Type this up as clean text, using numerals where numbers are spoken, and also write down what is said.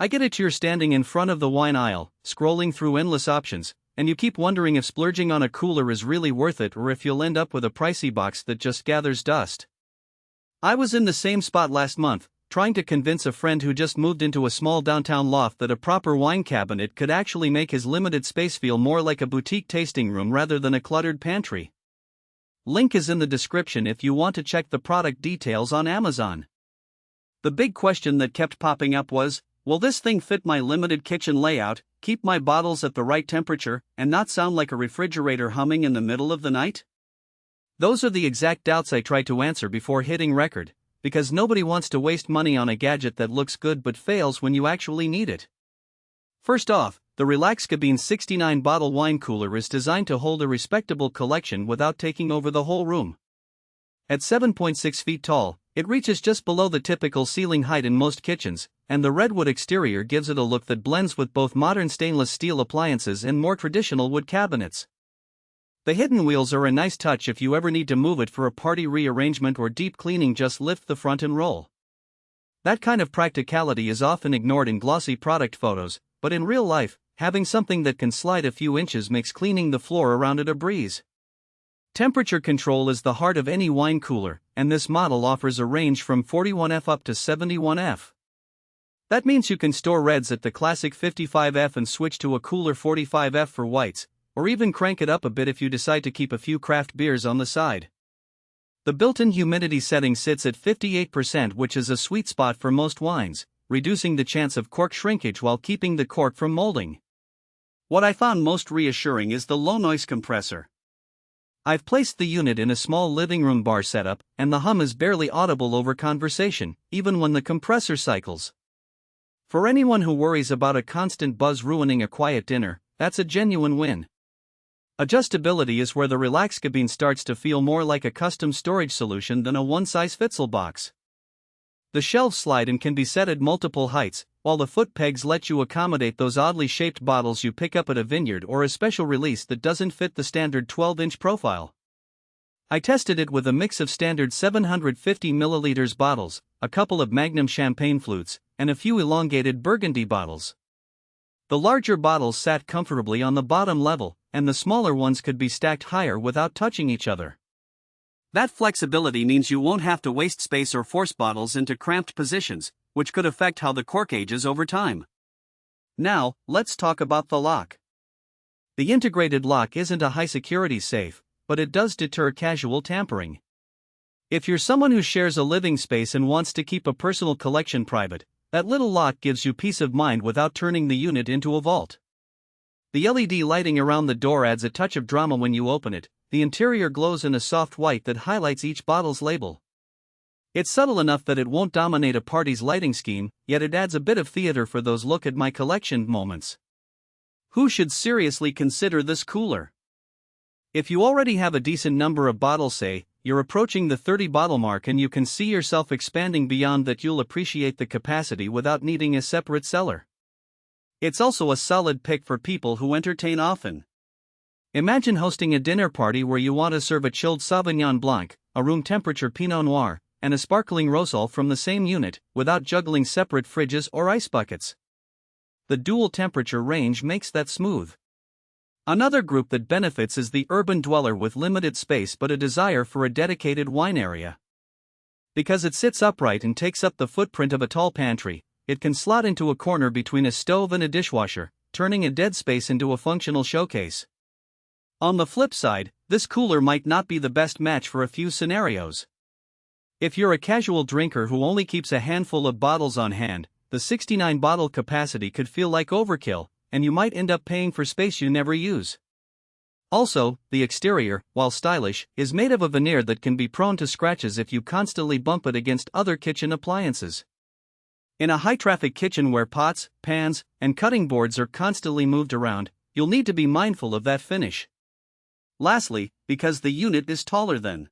I get it, you're standing in front of the wine aisle, scrolling through endless options, and you keep wondering if splurging on a cooler is really worth it or if you'll end up with a pricey box that just gathers dust. I was in the same spot last month, trying to convince a friend who just moved into a small downtown loft that a proper wine cabinet could actually make his limited space feel more like a boutique tasting room rather than a cluttered pantry. Link is in the description if you want to check the product details on Amazon. The big question that kept popping up was, will this thing fit my limited kitchen layout, keep my bottles at the right temperature, and not sound like a refrigerator humming in the middle of the night? Those are the exact doubts I tried to answer before hitting record, because nobody wants to waste money on a gadget that looks good but fails when you actually need it. First off, the Relaxcabine 69-bottle wine cooler is designed to hold a respectable collection without taking over the whole room. At 7.6 feet tall, it reaches just below the typical ceiling height in most kitchens, and the redwood exterior gives it a look that blends with both modern stainless steel appliances and more traditional wood cabinets. The hidden wheels are a nice touch if you ever need to move it for a party rearrangement or deep cleaning. Just lift the front and roll. That kind of practicality is often ignored in glossy product photos, but in real life, having something that can slide a few inches makes cleaning the floor around it a breeze. Temperature control is the heart of any wine cooler, and this model offers a range from 41°F up to 71°F. That means you can store reds at the classic 55°F and switch to a cooler 45°F for whites, or even crank it up a bit if you decide to keep a few craft beers on the side. The built-in humidity setting sits at 58%, which is a sweet spot for most wines, reducing the chance of cork shrinkage while keeping the cork from molding. What I found most reassuring is the low-noise compressor. I've placed the unit in a small living room bar setup, and the hum is barely audible over conversation, even when the compressor cycles. For anyone who worries about a constant buzz ruining a quiet dinner, that's a genuine win. Adjustability is where the Relaxcabine starts to feel more like a custom storage solution than a one-size-fits-all box. The shelves slide and can be set at multiple heights, while the foot pegs let you accommodate those oddly shaped bottles you pick up at a vineyard or a special release that doesn't fit the standard 12-inch profile. I tested it with a mix of standard 750 ml bottles, a couple of Magnum champagne flutes, and a few elongated Burgundy bottles. The larger bottles sat comfortably on the bottom level, and the smaller ones could be stacked higher without touching each other. That flexibility means you won't have to waste space or force bottles into cramped positions, which could affect how the cork ages over time. Now, let's talk about the lock. The integrated lock isn't a high-security safe, but it does deter casual tampering. If you're someone who shares a living space and wants to keep a personal collection private, that little lock gives you peace of mind without turning the unit into a vault. The LED lighting around the door adds a touch of drama when you open it. The interior glows in a soft white that highlights each bottle's label. It's subtle enough that it won't dominate a party's lighting scheme, yet it adds a bit of theater for those look at my collection moments. Who should seriously consider this cooler? If you already have a decent number of bottles, say, you're approaching the 30-bottle mark and you can see yourself expanding beyond that, you'll appreciate the capacity without needing a separate cellar. It's also a solid pick for people who entertain often. Imagine hosting a dinner party where you want to serve a chilled Sauvignon Blanc, a room temperature Pinot Noir, and a sparkling Rosal from the same unit, without juggling separate fridges or ice buckets. The dual temperature range makes that smooth. Another group that benefits is the urban dweller with limited space but a desire for a dedicated wine area. Because it sits upright and takes up the footprint of a tall pantry, it can slot into a corner between a stove and a dishwasher, turning a dead space into a functional showcase. On the flip side, this cooler might not be the best match for a few scenarios. If you're a casual drinker who only keeps a handful of bottles on hand, the 69-bottle capacity could feel like overkill, and you might end up paying for space you never use. Also, the exterior, while stylish, is made of a veneer that can be prone to scratches if you constantly bump it against other kitchen appliances. In a high-traffic kitchen where pots, pans, and cutting boards are constantly moved around, you'll need to be mindful of that finish. Lastly, because the unit is taller than